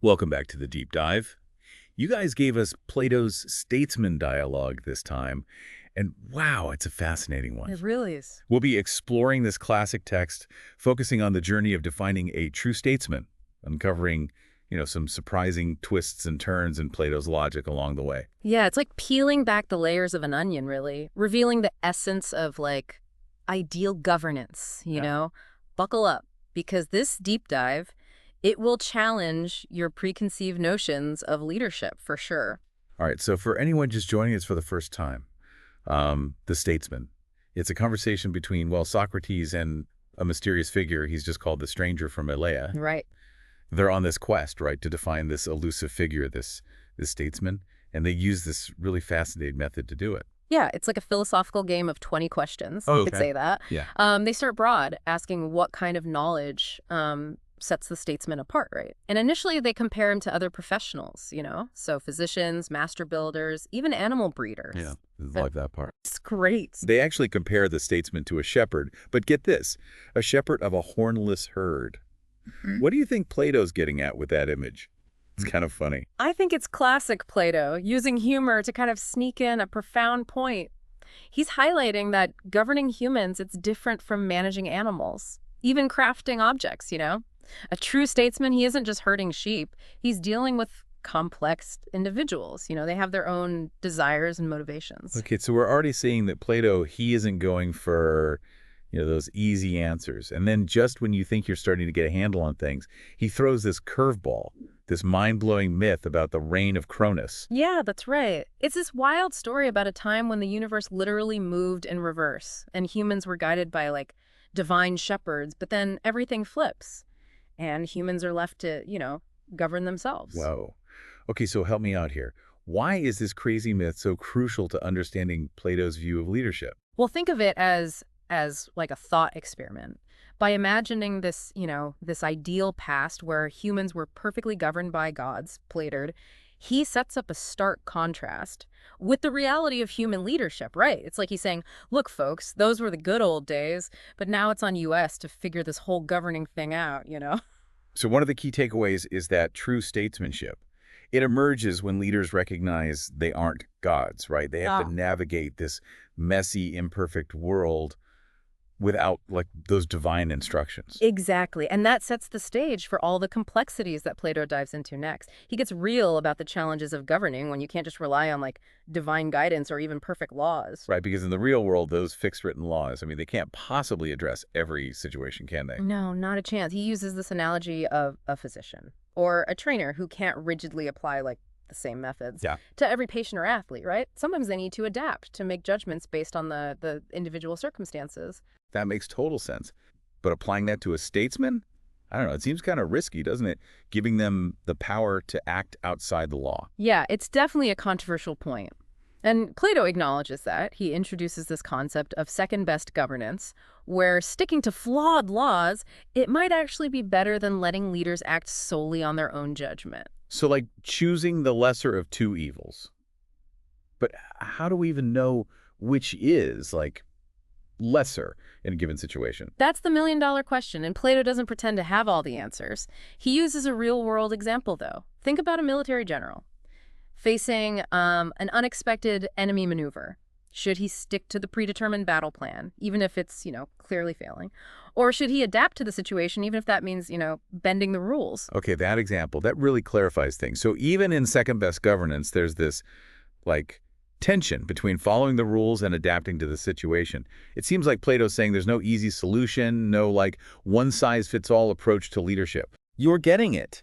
Welcome back to the deep dive. You guys gave us Plato's Statesman dialogue this time, and wow, it's a fascinating one. It really is. We'll be exploring this classic text, focusing on the journey of defining a true statesman, uncovering, some surprising twists and turns in Plato's logic along the way. Yeah, it's like peeling back the layers of an onion, really, revealing the essence of, like, ideal governance, you Yeah. know? Buckle up, because this deep dive, it will challenge your preconceived notions of leadership, for sure. All right, so for anyone just joining us for the first time, the statesman, it's a conversation between, well, Socrates and a mysterious figure he's just called the stranger from Elea. Right. They're on this quest, right, to define this elusive figure, this statesman, and they use this really fascinating method to do it. Yeah, it's like a philosophical game of 20 questions. Oh, You could okay. say that. Yeah. They start broad, asking what kind of knowledge sets the statesman apart, right? And initially, they compare him to other professionals, So physicians, master builders, even animal breeders. Yeah, I like that part. It's great. They actually compare the statesman to a shepherd, but get this, a shepherd of a hornless herd. What do you think Plato's getting at with that image? It's kind of funny. I think it's classic Plato, using humor to kind of sneak in a profound point. He's highlighting that governing humans, it's different from managing animals, even crafting objects. A true statesman, he isn't just herding sheep. He's dealing with complex individuals. They have their own desires and motivations. Okay, so we're already seeing that Plato, he isn't going for, those easy answers. And then just when you think you're starting to get a handle on things, he throws this curveball, this mind-blowing myth about the reign of Cronus. Yeah, that's right. It's this wild story about a time when the universe literally moved in reverse and humans were guided by, like, divine shepherds, but then everything flips and humans are left to, govern themselves. Whoa. Okay, so help me out here. Why is this crazy myth so crucial to understanding Plato's view of leadership? Well, think of it as like a thought experiment. By imagining this, this ideal past where humans were perfectly governed by gods, Plato, he sets up a stark contrast with the reality of human leadership, right? It's like he's saying, look, folks, those were the good old days, but now it's on us to figure this whole governing thing out. So one of the key takeaways is that true statesmanship, it emerges when leaders recognize they aren't gods, right? They have to navigate this messy, imperfect world without, like, those divine instructions. Exactly. And that sets the stage for all the complexities that Plato dives into next. He gets real about the challenges of governing when you can't just rely on, like, divine guidance or even perfect laws. Right, because in the real world, those fixed written laws, they can't possibly address every situation, can they? No, not a chance. He uses this analogy of a physician or a trainer who can't rigidly apply, like, the same methods to every patient or athlete, right? Sometimes they need to adapt to make judgments based on the individual circumstances. That makes total sense. But applying that to a statesman? I don't know. It seems kind of risky, doesn't it? Giving them the power to act outside the law. Yeah, it's definitely a controversial point. And Plato acknowledges that. He introduces this concept of second-best governance, where sticking to flawed laws, it might actually be better than letting leaders act solely on their own judgment. So, like, choosing the lesser of two evils. But how do we even know which is, like, lesser in a given situation? That's the million-dollar question, and Plato doesn't pretend to have all the answers. He uses a real-world example, though. Think about a military general facing an unexpected enemy maneuver. Should he stick to the predetermined battle plan, even if it's, clearly failing? Or should he adapt to the situation, even if that means, bending the rules? Okay, that example, that really clarifies things. So even in second-best governance, there's this, like, tension between following the rules and adapting to the situation. It seems like Plato's saying there's no easy solution, no, like, one-size-fits-all approach to leadership. You're getting it.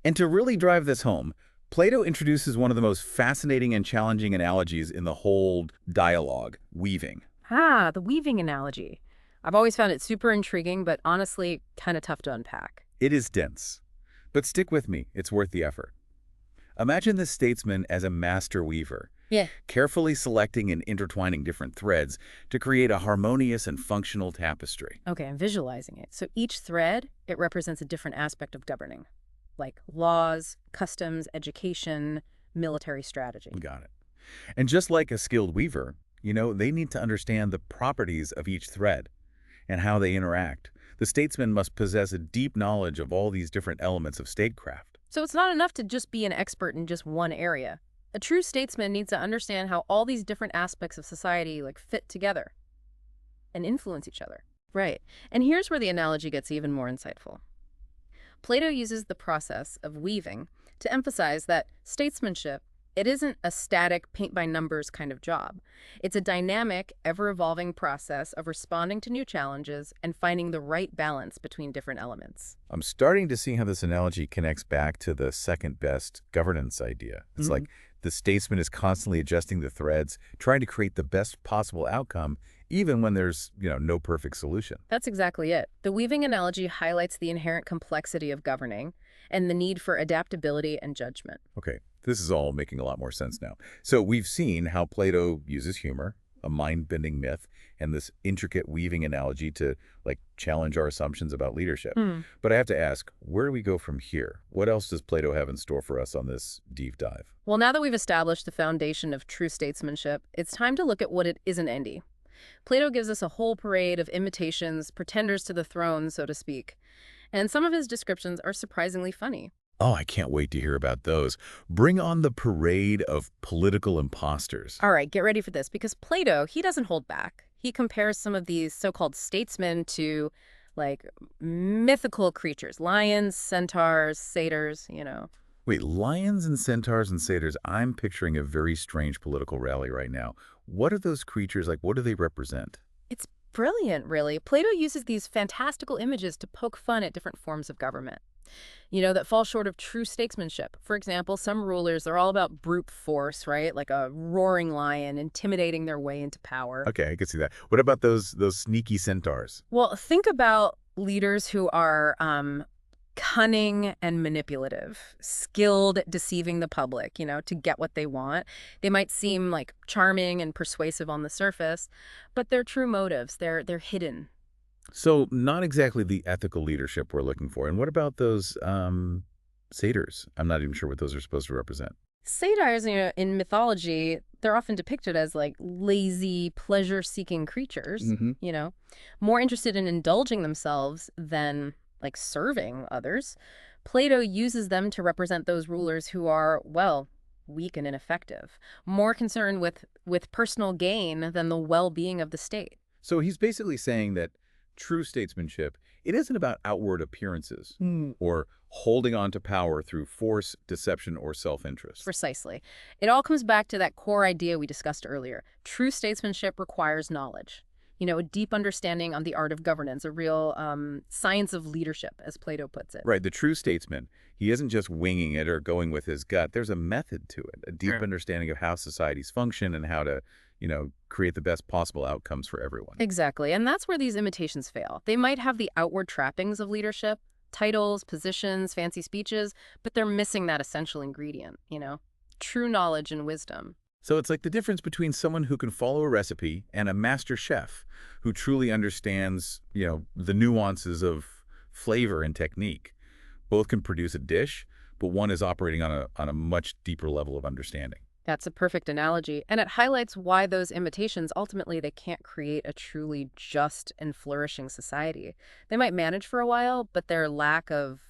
And to really drive this home, Plato introduces one of the most fascinating and challenging analogies in the whole dialogue, weaving. The weaving analogy. I've always found it super intriguing, but honestly, kind of tough to unpack. It is dense. But stick with me, it's worth the effort. Imagine this statesman as a master weaver, carefully selecting and intertwining different threads to create a harmonious and functional tapestry. Okay, I'm visualizing it. So each thread, it represents a different aspect of governing, like laws, customs, education, military strategy. Got it. And just like a skilled weaver, they need to understand the properties of each thread and how they interact. The statesman must possess a deep knowledge of all these different elements of statecraft. So it's not enough to just be an expert in just one area. A true statesman needs to understand how all these different aspects of society fit together and influence each other. Right. And here's where the analogy gets even more insightful. Plato uses the process of weaving to emphasize that statesmanship, it isn't a static paint-by-numbers kind of job. It's a dynamic, ever-evolving process of responding to new challenges and finding the right balance between different elements. I'm starting to see how this analogy connects back to the second best governance idea. It's like the statesman is constantly adjusting the threads, trying to create the best possible outcome, even when there's, no perfect solution. That's exactly it. The weaving analogy highlights the inherent complexity of governing and the need for adaptability and judgment. Okay, this is all making a lot more sense now. So we've seen how Plato uses humor, a mind-bending myth, and this intricate weaving analogy to, challenge our assumptions about leadership. But I have to ask, where do we go from here? What else does Plato have in store for us on this deep dive? Well, now that we've established the foundation of true statesmanship, it's time to look at what it isn't, Andy. Plato gives us a whole parade of imitations, pretenders to the throne, so to speak. And some of his descriptions are surprisingly funny. Oh, I can't wait to hear about those. Bring on the parade of political imposters. All right, get ready for this, because Plato, he doesn't hold back. He compares some of these so-called statesmen to, mythical creatures. Lions, centaurs, satyrs. Wait, lions and centaurs and satyrs, I'm picturing a very strange political rally right now. What are those creatures like? What do they represent? It's brilliant, really. Plato uses these fantastical images to poke fun at different forms of government, that fall short of true statesmanship. For example, some rulers are all about brute force, right? Like a roaring lion intimidating their way into power. Okay, I can see that. What about those sneaky centaurs? Well, think about leaders who are cunning and manipulative, skilled at deceiving the public, to get what they want. They might seem charming and persuasive on the surface, but their true motives, they're hidden. So not exactly the ethical leadership we're looking for. And what about those satyrs? I'm not even sure what those are supposed to represent. Satyrs, in mythology, they're often depicted as lazy, pleasure-seeking creatures, more interested in indulging themselves than serving others. Plato uses them to represent those rulers who are, weak and ineffective, more concerned with personal gain than the well-being of the state. So he's basically saying that true statesmanship, it isn't about outward appearances or holding on to power through force, deception, or self-interest. Precisely. It all comes back to that core idea we discussed earlier. True statesmanship requires knowledge. A deep understanding on the art of governance, a real science of leadership, as Plato puts it. Right. The true statesman, he isn't just winging it or going with his gut. There's a method to it, a deep understanding of how societies function and how to, create the best possible outcomes for everyone. Exactly. And that's where these imitations fail. They might have the outward trappings of leadership, titles, positions, fancy speeches, but they're missing that essential ingredient, true knowledge and wisdom. So it's like the difference between someone who can follow a recipe and a master chef who truly understands, the nuances of flavor and technique. Both can produce a dish, but one is operating on a much deeper level of understanding. That's a perfect analogy, and it highlights why those imitations, ultimately, they can't create a truly just and flourishing society. They might manage for a while, but their lack of,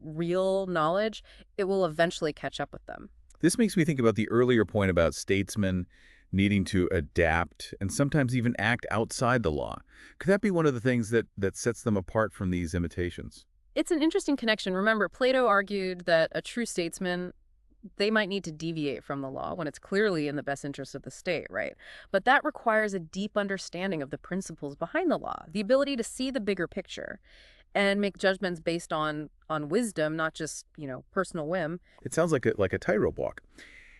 real knowledge, it will eventually catch up with them. This makes me think about the earlier point about statesmen needing to adapt and sometimes even act outside the law. Could that be one of the things that sets them apart from these imitations? It's an interesting connection. Remember, Plato argued that a true statesman, they might need to deviate from the law when it's clearly in the best interest of the state, right? But that requires a deep understanding of the principles behind the law, the ability to see the bigger picture and make judgments based on wisdom, not just, personal whim. It sounds like a tightrope walk.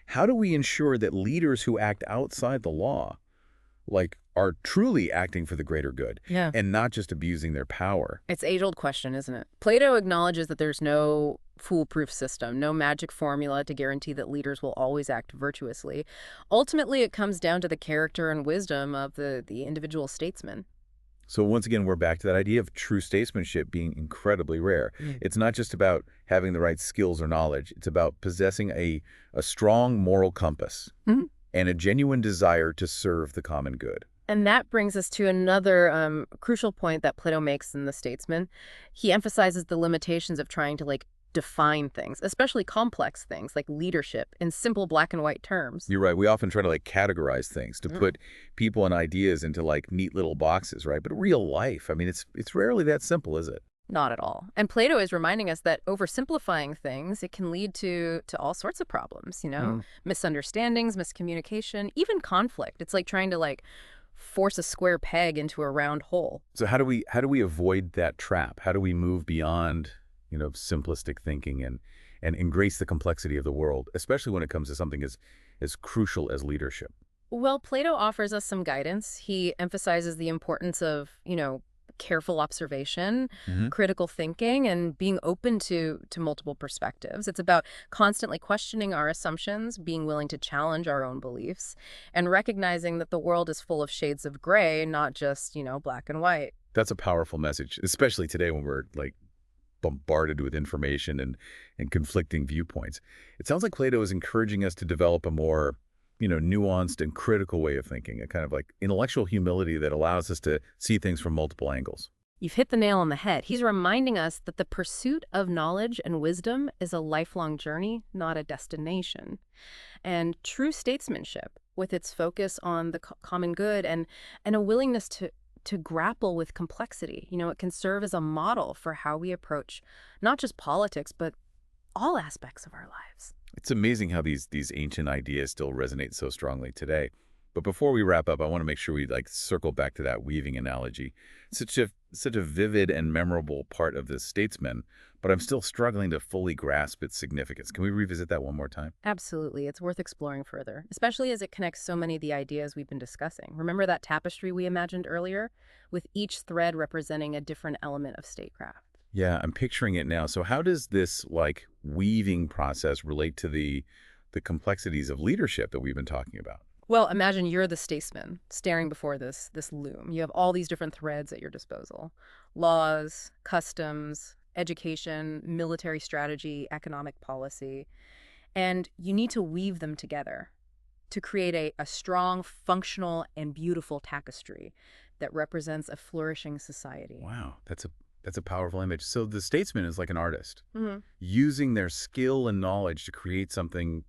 How do we ensure that leaders who act outside the law, are truly acting for the greater good and not just abusing their power? It's an age-old question, isn't it? Plato acknowledges that there's no foolproof system, no magic formula to guarantee that leaders will always act virtuously. Ultimately, it comes down to the character and wisdom of the individual statesman. So once again, we're back to that idea of true statesmanship being incredibly rare. It's not just about having the right skills or knowledge. It's about possessing a strong moral compass and a genuine desire to serve the common good. And that brings us to another crucial point that Plato makes in the Statesman. He emphasizes the limitations of trying to define things, especially complex things like leadership, in simple black and white terms. You're right. We often try to like categorize things, to Mm. put people and ideas into like neat little boxes, right? But real life, I mean, it's rarely that simple, is it? Not at all. And Plato is reminding us that oversimplifying things, it can lead to all sorts of problems, Mm. misunderstandings, miscommunication, even conflict. It's like trying to force a square peg into a round hole. So how do we avoid that trap? How do we move beyond, simplistic thinking and embrace the complexity of the world, especially when it comes to something as crucial as leadership? Well, Plato offers us some guidance. He emphasizes the importance of, careful observation, Hmm. critical thinking, and being open to multiple perspectives. It's about constantly questioning our assumptions, being willing to challenge our own beliefs, and recognizing that the world is full of shades of gray, not just, black and white. That's a powerful message, especially today when we're like bombarded with information and conflicting viewpoints. It sounds like Plato is encouraging us to develop a more, nuanced and critical way of thinking, a kind of like intellectual humility that allows us to see things from multiple angles. You've hit the nail on the head. He's reminding us that the pursuit of knowledge and wisdom is a lifelong journey, not a destination. And true statesmanship, with its focus on the common good and a willingness to grapple with complexity, it can serve as a model for how we approach not just politics, but all aspects of our lives. It's amazing how these ancient ideas still resonate so strongly today. But before we wrap up, I want to make sure we like circle back to that weaving analogy. Such a vivid and memorable part of this Statesman, but I'm still struggling to fully grasp its significance. Can we revisit that one more time? Absolutely. It's worth exploring further, especially as it connects so many of the ideas we've been discussing. Remember that tapestry we imagined earlier, with each thread representing a different element of statecraft? Yeah, I'm picturing it now. So how does this like weaving process relate to the complexities of leadership that we've been talking about? Well, imagine you're the statesman staring before this loom. You have all these different threads at your disposal: laws, customs, education, military strategy, economic policy. And you need to weave them together to create a strong, functional, and beautiful tapestry that represents a flourishing society. Wow, that's a powerful image. So the statesman is like an artist, Hmm. using their skill and knowledge to create something,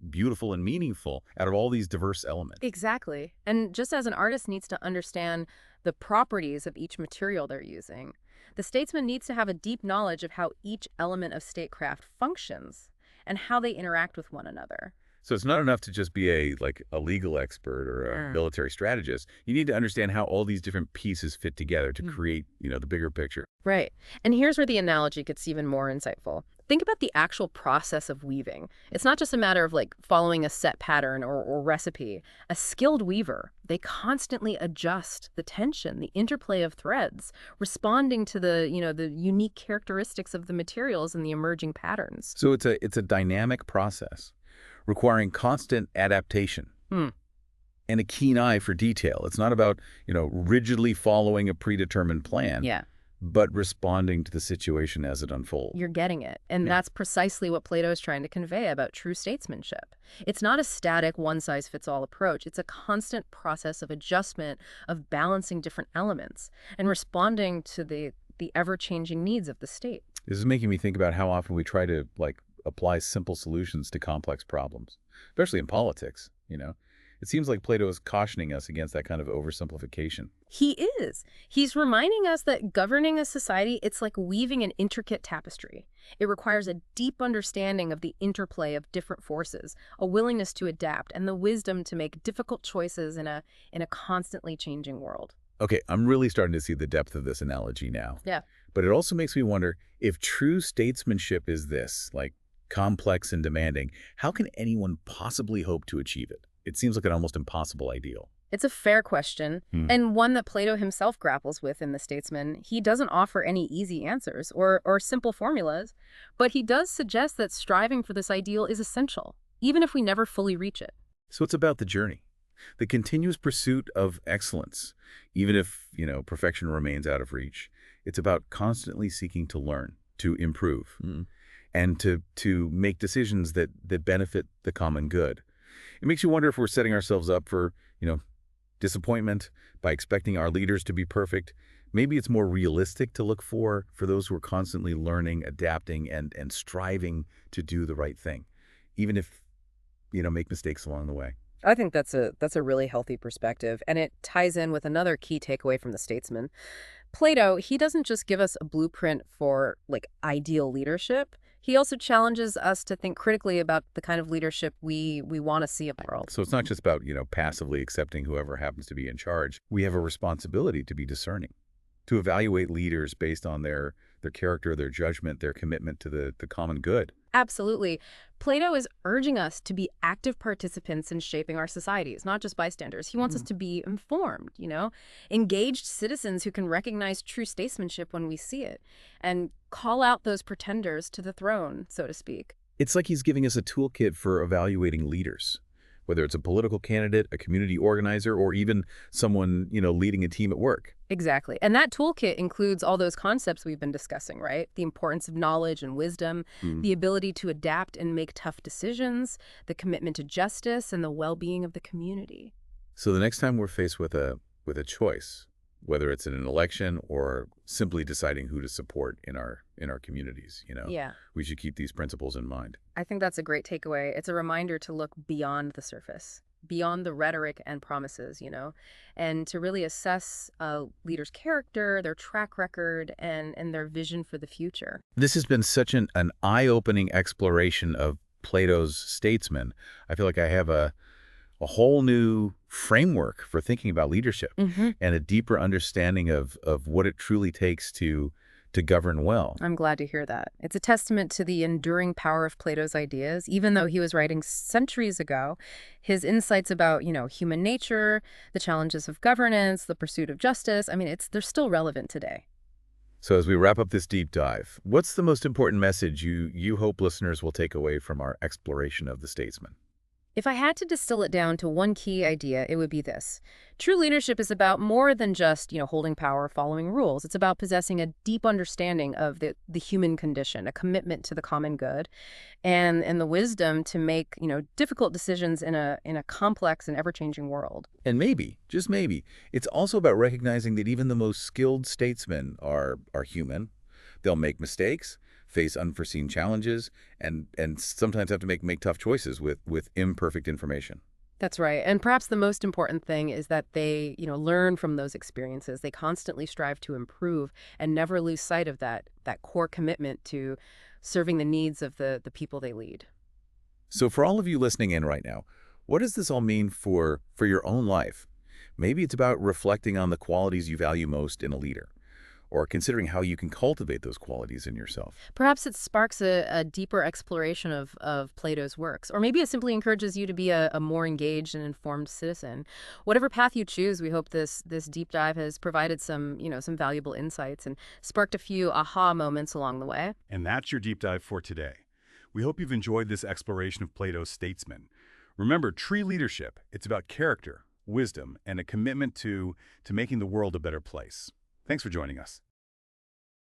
beautiful and meaningful out of all these diverse elements. Exactly. And just as an artist needs to understand the properties of each material they're using, the statesman needs to have a deep knowledge of how each element of statecraft functions and how they interact with one another. So it's not enough to just be a legal expert or a Mm. military strategist. You need to understand how all these different pieces fit together to create, the bigger picture. Right. And here's where the analogy gets even more insightful. Think about the actual process of weaving. It's not just a matter of following a set pattern or recipe. A skilled weaver, they constantly adjust the tension, the interplay of threads, responding to the unique characteristics of the materials and the emerging patterns. So it's a dynamic process requiring constant adaptation Hmm. and a keen eye for detail. It's not about, rigidly following a predetermined plan, Yeah. but responding to the situation as it unfolds. You're getting it. And Yeah. that's precisely what Plato is trying to convey about true statesmanship. It's not a static one-size-fits-all approach. It's a constant process of adjustment, of balancing different elements, and responding to the ever-changing needs of the state. This is making me think about how often we try to apply simple solutions to complex problems, especially in politics, It seems like Plato is cautioning us against that kind of oversimplification. He is. He's reminding us that governing a society, it's like weaving an intricate tapestry. It requires a deep understanding of the interplay of different forces, a willingness to adapt, and the wisdom to make difficult choices in a constantly changing world. Okay, I'm really starting to see the depth of this analogy now. Yeah. But it also makes me wonder, if true statesmanship is this, complex and demanding, how can anyone possibly hope to achieve it? It seems like an almost impossible ideal. It's a fair question, and one that Plato himself grapples with in The Statesman. He doesn't offer any easy answers or simple formulas, but he does suggest that striving for this ideal is essential, even if we never fully reach it. So it's about the journey, the continuous pursuit of excellence, even if, perfection remains out of reach. It's about constantly seeking to learn, to improve, and to make decisions that benefit the common good. It makes you wonder if we're setting ourselves up for, disappointment by expecting our leaders to be perfect, Maybe it's more realistic to look for those who are constantly learning, adapting, and striving to do the right thing, even if, make mistakes along the way. I think that's a really healthy perspective, and it ties in with another key takeaway from the Statesman. Plato, he doesn't just give us a blueprint for like ideal leadership. He also challenges us to think critically about the kind of leadership we want to see in the world. So it's not just about, passively accepting whoever happens to be in charge. We have a responsibility to be discerning, to evaluate leaders based on their character, their judgment, their commitment to the common good. Absolutely. Plato is urging us to be active participants in shaping our societies, not just bystanders. He wants us to be informed, engaged citizens who can recognize true statesmanship when we see it and call out those pretenders to the throne, so to speak. It's like he's giving us a toolkit for evaluating leaders, whether it's a political candidate, a community organizer, or even someone, leading a team at work. Exactly. And that toolkit includes all those concepts we've been discussing, right? The importance of knowledge and wisdom, the ability to adapt and make tough decisions, the commitment to justice, and the well-being of the community. So the next time we're faced with a choice, whether it's in an election or simply deciding who to support in our communities, Yeah, we should keep these principles in mind. I think that's a great takeaway. It's a reminder to look beyond the surface, beyond the rhetoric and promises, and to really assess a leader's character, their track record, and their vision for the future. This has been such an eye-opening exploration of Plato's Statesman. I feel like I have a whole new framework for thinking about leadership and a deeper understanding of what it truly takes to govern well. I'm glad to hear that. It's a testament to the enduring power of Plato's ideas. Even though he was writing centuries ago, his insights about, human nature, the challenges of governance, the pursuit of justice, they're still relevant today. So as we wrap up this deep dive, what's the most important message you hope listeners will take away from our exploration of the Statesman? If I had to distill it down to one key idea, it would be this. True leadership is about more than just, holding power, following rules. It's about possessing a deep understanding of the human condition, a commitment to the common good, and the wisdom to make, difficult decisions in a complex and ever-changing world. And maybe, just maybe, it's also about recognizing that even the most skilled statesmen are human. They'll make mistakes, face unforeseen challenges, and sometimes have to make tough choices with imperfect information. That's right. And perhaps the most important thing is that they, learn from those experiences. They constantly strive to improve and never lose sight of that core commitment to serving the needs of the people they lead. So for all of you listening in right now, what does this all mean for your own life? Maybe it's about reflecting on the qualities you value most in a leader, or considering how you can cultivate those qualities in yourself. Perhaps it sparks a deeper exploration of Plato's works, or maybe it simply encourages you to be a more engaged and informed citizen. Whatever path you choose, we hope this deep dive has provided some valuable insights and sparked a few aha moments along the way. And that's your deep dive for today. We hope you've enjoyed this exploration of Plato's Statesman. Remember, true leadership, it's about character, wisdom, and a commitment to making the world a better place. Thanks for joining us.